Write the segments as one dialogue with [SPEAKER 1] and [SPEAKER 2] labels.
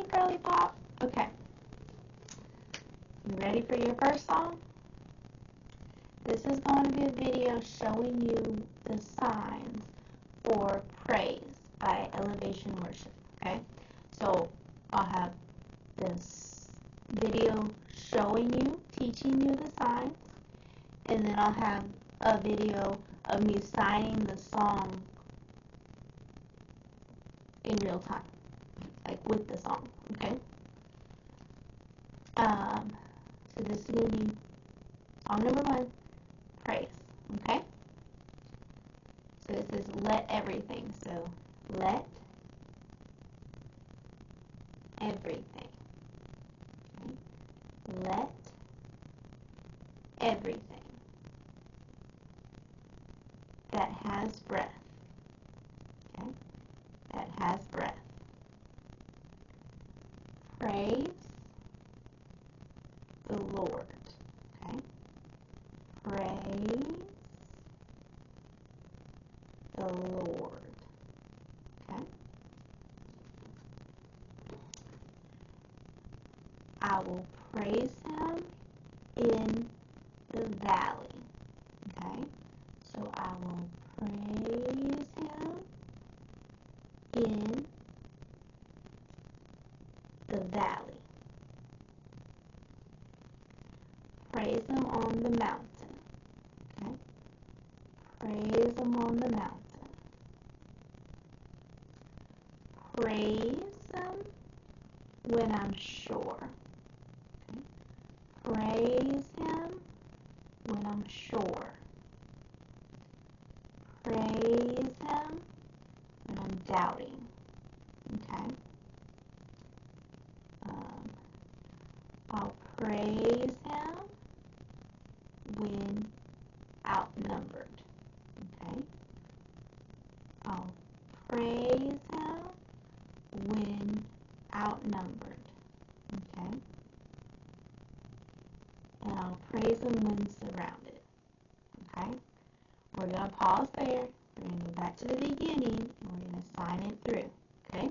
[SPEAKER 1] girly pop. Okay. You ready for your first song? This is going to be a video showing you the signs for praise by Elevation Worship. Okay? So I'll have this video showing you, teaching you the signs, and then I'll have a video of me signing the song in real time, like with the song, okay? So this is going to be song number 1, praise, okay? So this is let everything, so let everything, okay? Let everything that has breath, okay? That has breath. Praise the Lord, okay? Praise the Lord, okay? I will praise Him in the valley, okay? So I will praise Him in the valley. Praise Him on the mountain, okay? Praise Him on the mountain. Praise Him when I'm sure, okay? Praise Him when I'm sure. Praise Him when I'm doubting, okay? I'll praise Him when outnumbered, okay? I'll praise Him when outnumbered, okay? And I'll praise Him when surrounded, okay? We're going to pause there. We're going to go back to the beginning, and we're going to sign it through, okay?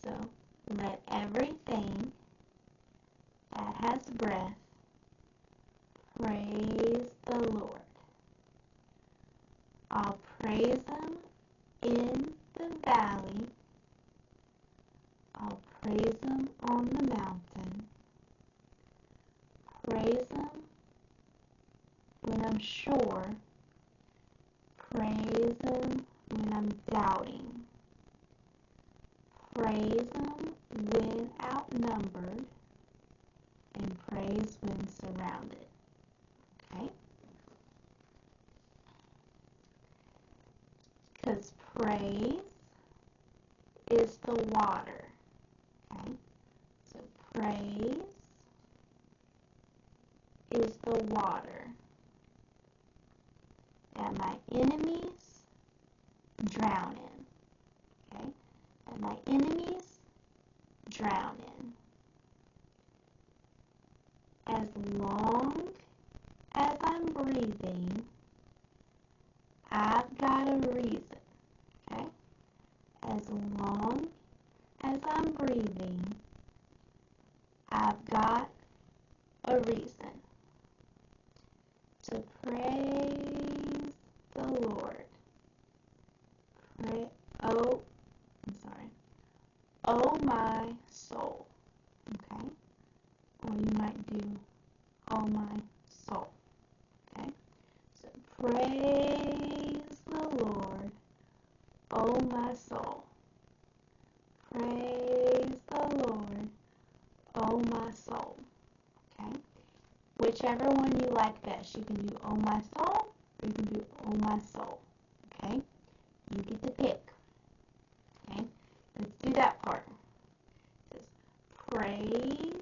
[SPEAKER 1] So, let everything that has breath praise the Lord. I'll praise Him in the valley. I'll praise Him on the mountain. Praise Him when I'm sure. Praise Him when I'm doubting. Praise Him when outnumbered. And praise when surrounded. Okay? Because praise is the water. Okay? So praise is the water that my enemies drown in. Okay? That my enemies drown in. As long as I'm breathing, I've got a reason, okay? As long as I'm breathing, I've got a reason to praise the Lord. Oh my soul, okay? Or you might do, oh my soul, okay? So praise the Lord, oh my soul. Praise the Lord, oh my soul, okay? Whichever one you like best. You can do oh my soul, or you can do oh my soul, okay? You get to pick, okay? Let's do that part. It says praise,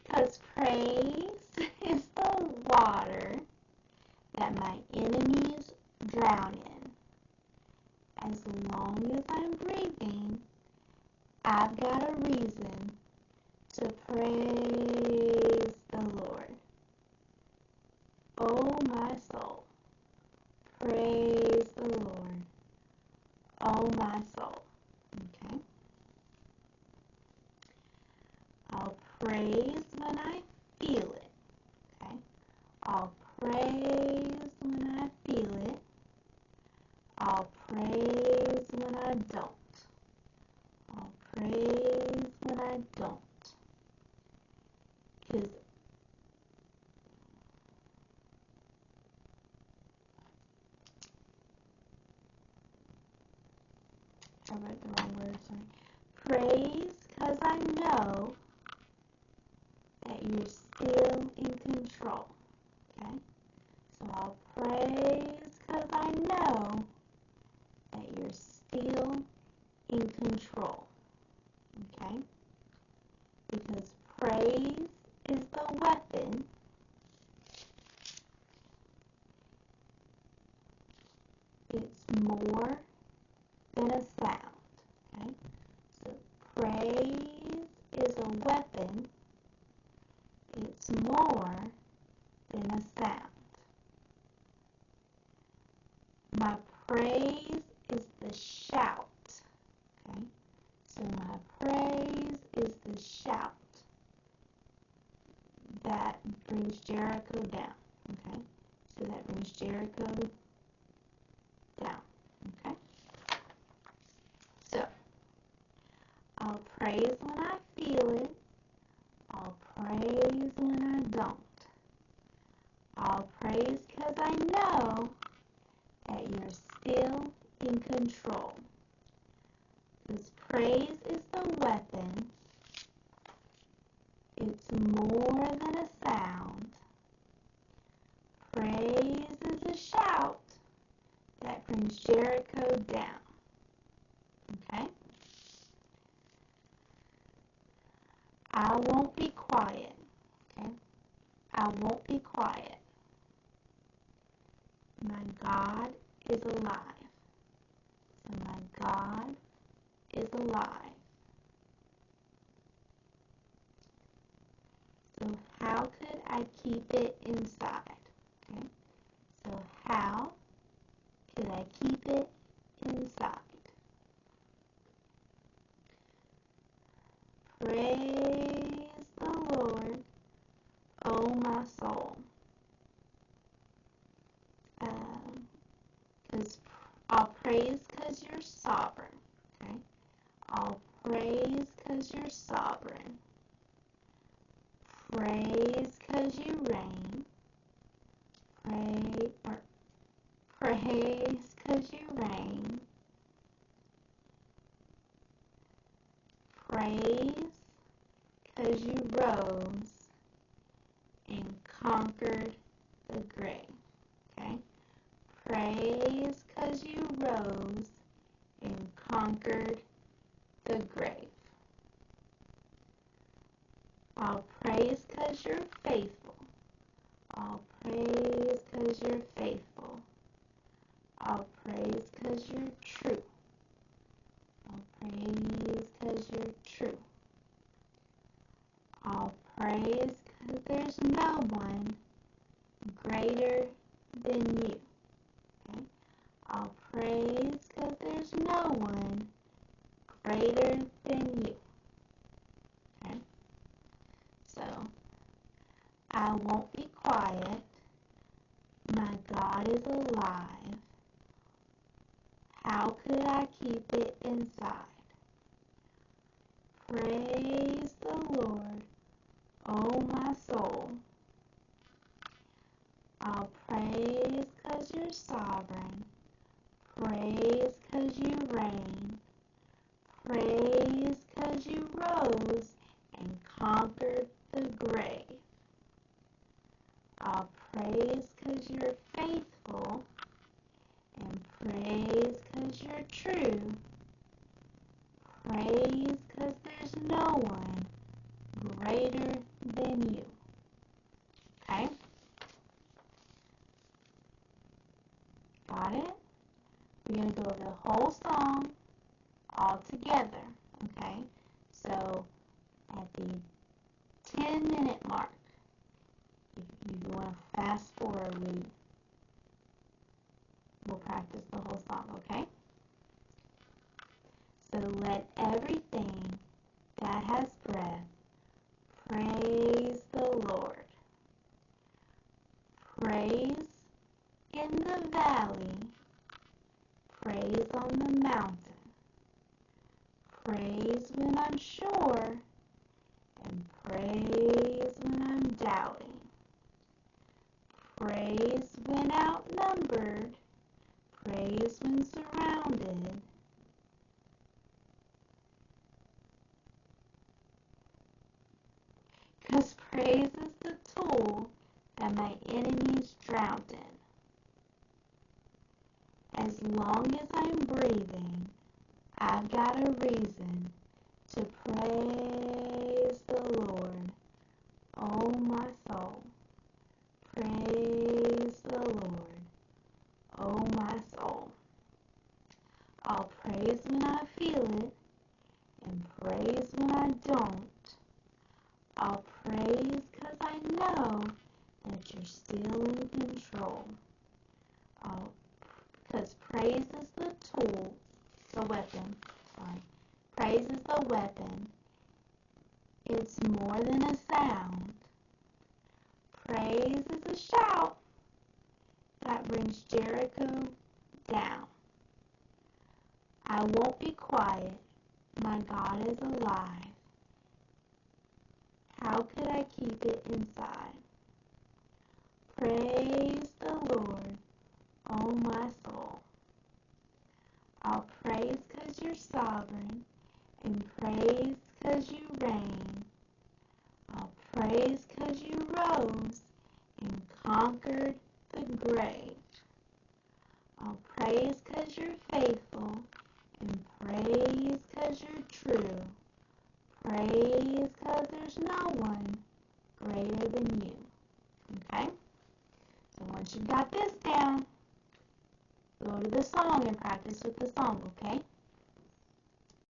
[SPEAKER 1] because praise is the water that my enemies drown in. As long as I'm breathing, I've got a reason to praise the Lord. Oh my soul, praise the Lord. Oh my soul. Okay. I'll praise when I feel it. Okay. I'll praise when I feel it. I'll praise when I don't. I'll praise when I don't. Because I wrote the wrong word, sorry. Praise because I know that you're still in control. Okay? So I'll praise because I know that you're still in control. Okay? Because praise is the weapon. It's more than a sound. Okay? So praise is a weapon. It's more than a sound. My praise is the shout. Okay? So my praise is the shout that brings Jericho down. Okay? So that brings Jericho down. Okay? So I'll praise when I feel it. I'll praise when I don't. I'll praise because I know that you're still in control. Because praise is the weapon. It's more than a sound. Praise is a shout that brings Jericho down. Okay? I won't be quiet. Okay? I won't be quiet. My God is alive. So my God is alive. So how could I keep it inside? Okay? So how could I keep it inside? Praise the Lord, oh my soul. Because I'll praise because you're sovereign. Okay? I'll praise because you're sovereign. Praise because you reign. Praise because you reign. Praise because you rose and conquered the grave. Okay? Praise because you rose and conquered the grave. I'll praise because you're faithful. I'll praise because you're faithful. I'll praise because you're true. I'll praise because you're true. I'll praise because there's no one greater than you. Okay? I'll praise because there's no one greater than you. Okay? So, I won't be quiet. My God is alive. How could I keep it inside? Praise the Lord, oh my soul. I'll praise because you're sovereign. Praise because you reign. Praise because you rose and conquered the grave. I'll praise because you're faithful. And praise because you're true. Praise because there's no one greater than you. Okay? Got it? We're going to go over the whole song all together. Okay? So, at the 10-minute mark, if you want to fast forward, we'll practice the whole song, okay? So So let everything that has breath praise the Lord. Praise in the valley, praise on the mountain, praise when I'm sure, and praise when I'm doubting. Praise when outnumbered, praise when surrounded. Because praise is the tool that my enemies drown in. As long as I'm breathing, I've got a reason to praise the Lord. Oh, my soul, praise the Lord. Oh, my soul. I'll praise when I feel it and praise when I don't. I'll praise because I know that you're still in control. Because praise is the tool, the weapon, sorry. Praise is the weapon. It's more than a sound. Praise is a shout that brings Jericho down. I won't be quiet. My God is alive. How could I keep it inside? Praise the Lord, oh my soul. I'll praise 'cause you're sovereign, and praise 'cause you reign. I'll praise 'cause you rose and conquered the grave. I'll praise 'cause you're faithful, and praise 'cause you're true. Praise 'cause there's no one greater than you. Okay? So once you've got this down, go to the song and practice with the song, okay?